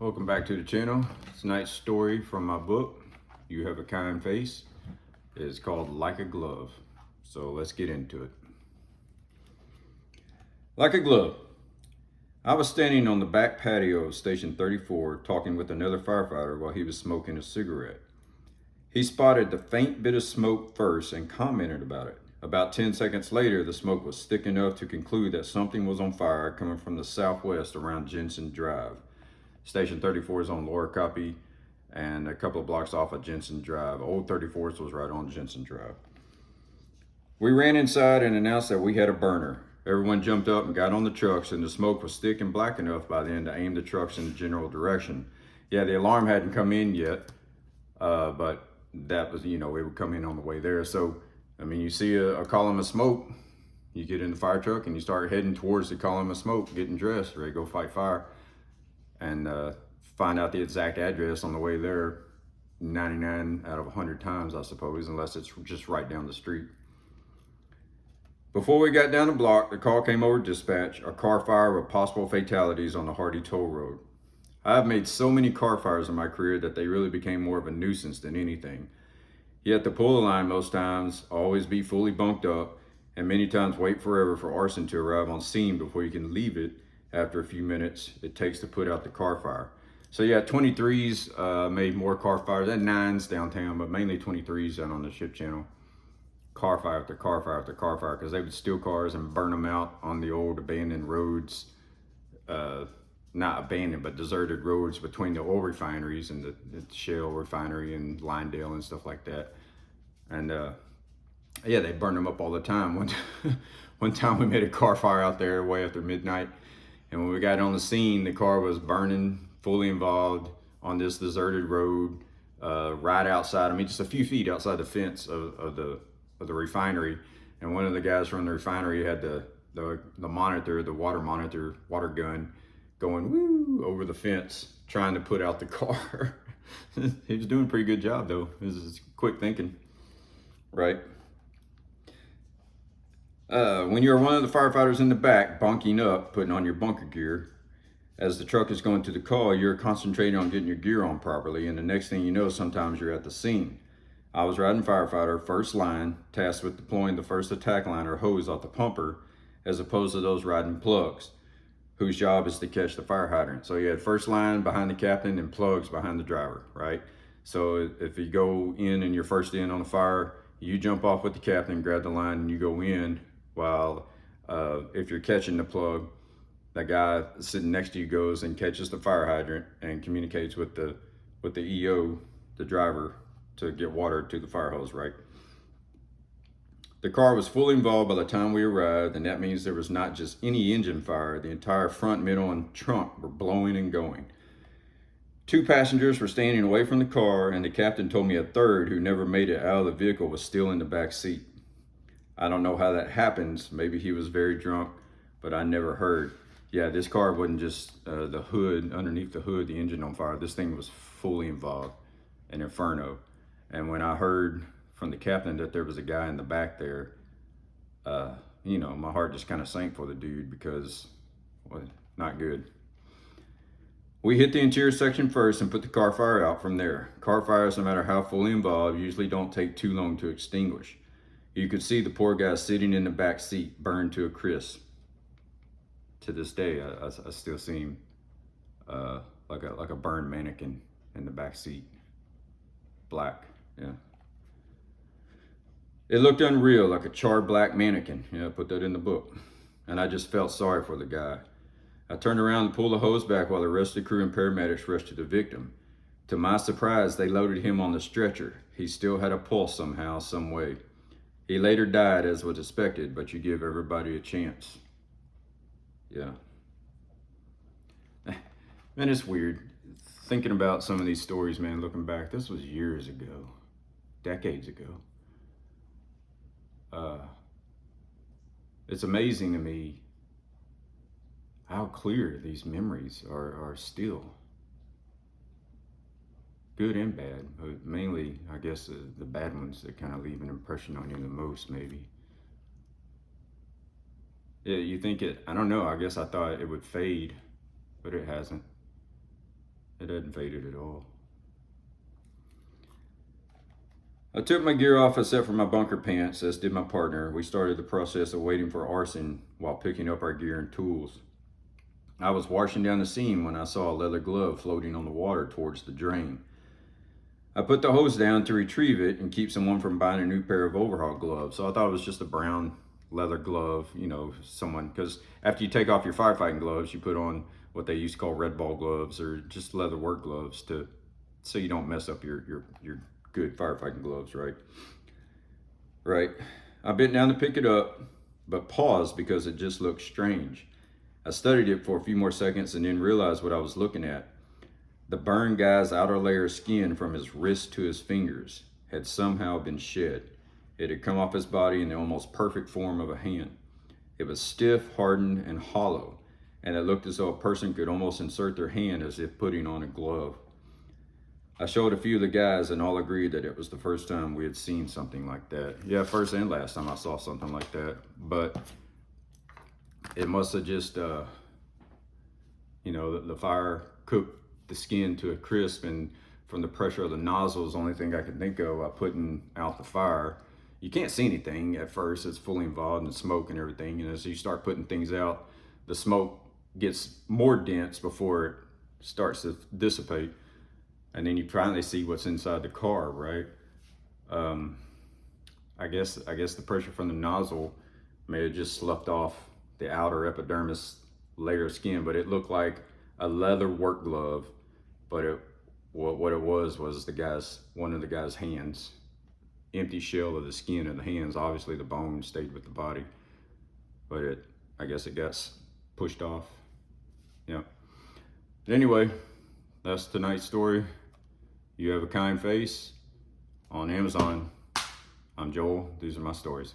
Welcome back to the channel. Tonight's story from my book, You Have a Kind Face, is called Like a Glove. So let's get into it. Like a glove. I was standing on the back patio of Station 34 talking with another firefighter while he was smoking a cigarette. He spotted the faint bit of smoke first and commented about it. About 10 seconds later, the smoke was thick enough to conclude that something was on fire coming from the southwest around Jensen Drive. Station 34 is on Lower Copy and a couple of blocks off of Jensen Drive. Old 34th was right on Jensen Drive. We ran inside and announced that we had a burner. Everyone jumped up and got on the trucks, and the smoke was thick and black enough by then to aim the trucks in the general direction. Yeah, the alarm hadn't come in yet, but that was, it would come in on the way there. So, you see a column of smoke, you get in the fire truck and you start heading towards the column of smoke, getting dressed, ready to go fight fire. And find out the exact address on the way there 99 out of 100 times, I suppose, unless it's just right down the street. Before we got down the block, the call came over dispatch, a car fire with possible fatalities on the Hardy Toll Road. I have made so many car fires in my career that they really became more of a nuisance than anything. You have to pull the line most times, always be fully bunked up, and many times wait forever for arson to arrive on scene before you can leave it after a few minutes it takes to put out the car fire. So yeah, 23s made more car fires, and 9s downtown, but mainly 23s down on the ship channel. Car fire after car fire after car fire, because they would steal cars and burn them out on the old abandoned roads, not abandoned, but deserted roads between the oil refineries and the Shell refinery and Lyndale and stuff like that. And yeah, they burned them up all the time. One time we made a car fire out there way after midnight. And when we got on the scene, the car was burning, fully involved on this deserted road, right outside, just a few feet outside the fence of the refinery. And one of the guys from the refinery had the monitor, the water gun, going woo over the fence, trying to put out the car. He was doing a pretty good job though. This is quick thinking, right? When you're one of the firefighters in the back, bunking up, putting on your bunker gear, as the truck is going to the call, you're concentrating on getting your gear on properly, and the next thing you know, sometimes you're at the scene. I was riding firefighter, first line, tasked with deploying the first attack line or hose off the pumper, as opposed to those riding plugs, whose job is to catch the fire hydrant. So you had first line behind the captain and plugs behind the driver, right? So if you go in and you're first in on the fire, you jump off with the captain, grab the line, and you go in. While if you're catching the plug, that guy sitting next to you goes and catches the fire hydrant and communicates with the EO, the driver, to get water to the fire hose, right? The car was fully involved by the time we arrived, and that means there was not just any engine fire. The entire front, middle, and trunk were blowing and going. 2 passengers were standing away from the car, and the captain told me a third, who never made it out of the vehicle, was still in the back seat. I don't know how that happens. Maybe he was very drunk, but I never heard. Yeah, this car wasn't just the hood, underneath the hood, the engine on fire. This thing was fully involved, an inferno. And when I heard from the captain that there was a guy in the back there, my heart just kind of sank for the dude, because, well, not good. We hit the interior section first and put the car fire out from there. Car fires, no matter how fully involved, usually don't take too long to extinguish. You could see the poor guy sitting in the back seat, burned to a crisp. To this day, I still see him like a burned mannequin in the back seat. Black, yeah. It looked unreal, like a charred black mannequin. Yeah, I put that in the book. And I just felt sorry for the guy. I turned around and pulled the hose back while the rest of the crew and paramedics rushed to the victim. To my surprise, they loaded him on the stretcher. He still had a pulse somehow, some way. He later died, as was expected, but you give everybody a chance. Yeah. Man, it's weird. Thinking about some of these stories, man, looking back, this was years ago, decades ago. It's amazing to me how clear these memories are still. Good and bad, but mainly, I guess, the bad ones that kind of leave an impression on you the most, maybe. Yeah, you think I don't know, I guess I thought it would fade, but it hasn't. It hadn't faded at all. I took my gear off except for my bunker pants, as did my partner. We started the process of waiting for arson while picking up our gear and tools. I was washing down the seam when I saw a leather glove floating on the water towards the drain. I put the hose down to retrieve it and keep someone from buying a new pair of overhaul gloves. So I thought it was just a brown leather glove, you know, someone, because after you take off your firefighting gloves, you put on what they used to call red ball gloves or just leather work gloves to so you don't mess up your good firefighting gloves, right? Right. I bent down to pick it up, but paused because it just looked strange. I studied it for a few more seconds and then realized what I was looking at. The burned guy's outer layer of skin from his wrist to his fingers had somehow been shed. It had come off his body in the almost perfect form of a hand. It was stiff, hardened, and hollow, and it looked as though a person could almost insert their hand as if putting on a glove. I showed a few of the guys and all agreed that it was the first time we had seen something like that. Yeah, first and last time I saw something like that. But it must have just, you know, the fire cooked the skin to a crisp, and from the pressure of the nozzles, the only thing I could think of by putting out the fire, you can't see anything at first. It's fully involved in smoke and everything. And as you start putting things out, the smoke gets more dense before it starts to dissipate. And then you finally see what's inside the car, right? I guess the pressure from the nozzle may have just sloughed off the outer epidermis layer of skin, but it looked like a leather work glove. But what it was one of the guy's hands, empty shell of the skin of the hands. Obviously, the bone stayed with the body, but I guess it got pushed off. Yeah. But anyway, that's tonight's story. You Have a Kind Face on Amazon. I'm Joel. These are my stories.